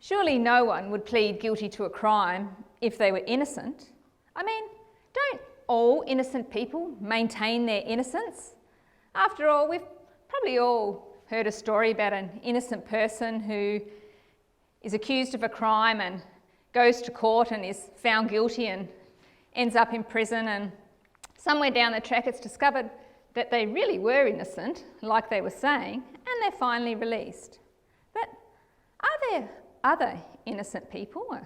Surely no one would plead guilty to a crime if they were innocent. I mean, don't all innocent people maintain their innocence? After all, we've probably all heard a story about an innocent person who is accused of a crime and goes to court and is found guilty and ends up in prison, and somewhere down the track it's discovered that they really were innocent, like they were saying, and they're finally released. But are there other innocent people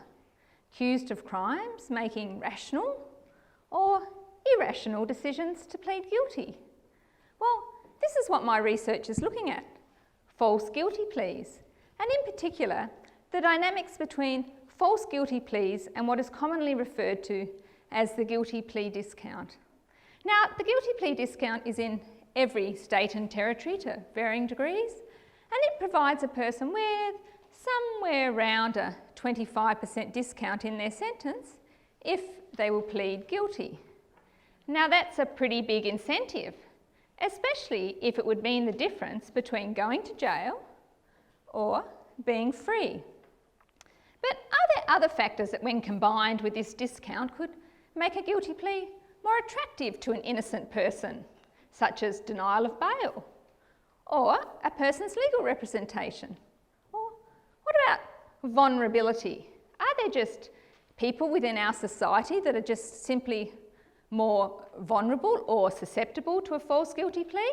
accused of crimes making rational or irrational decisions to plead guilty? Well, this is what my research is looking at: false guilty pleas, and in particular the dynamics between false guilty pleas and what is commonly referred to as the guilty plea discount. Now, the guilty plea discount is in every state and territory to varying degrees, and it provides a person with somewhere around a 25% discount in their sentence if they will plead guilty. Now, that's a pretty big incentive, especially if it would mean the difference between going to jail or being free. But are there other factors that, when combined with this discount, could make a guilty plea more attractive to an innocent person, such as denial of bail or a person's legal representation? Or what about vulnerability? Are there just people within our society that are just simply more vulnerable or susceptible to a false guilty plea?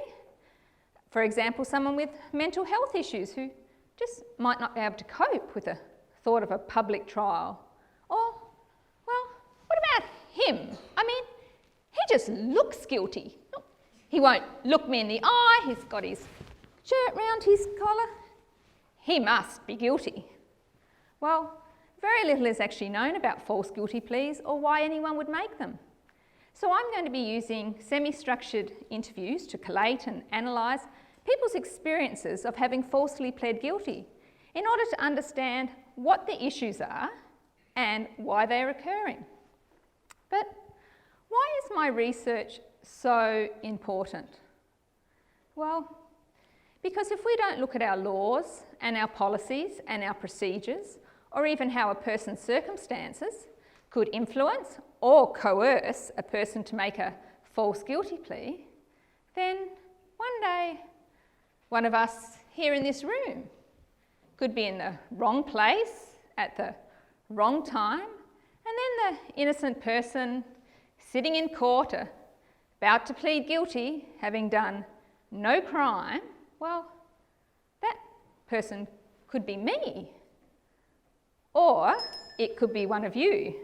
For example, someone with mental health issues who just might not be able to cope with the thought of a public trial. Or, well, what about him? I mean, he just looks guilty. He won't look me in the eye, he's got his shirt round his collar. He must be guilty. Well, very little is actually known about false guilty pleas or why anyone would make them. So I'm going to be using semi-structured interviews to collate and analyse people's experiences of having falsely pled guilty in order to understand what the issues are and why they're occurring. But why is my research so important? Well, because if we don't look at our laws and our policies and our procedures, or even how a person's circumstances could influence or coerce a person to make a false guilty plea, then one day one of us here in this room could be in the wrong place at the wrong time, and then the innocent person sitting in court about to plead guilty, having done no crime, well, that person could be me, or it could be one of you.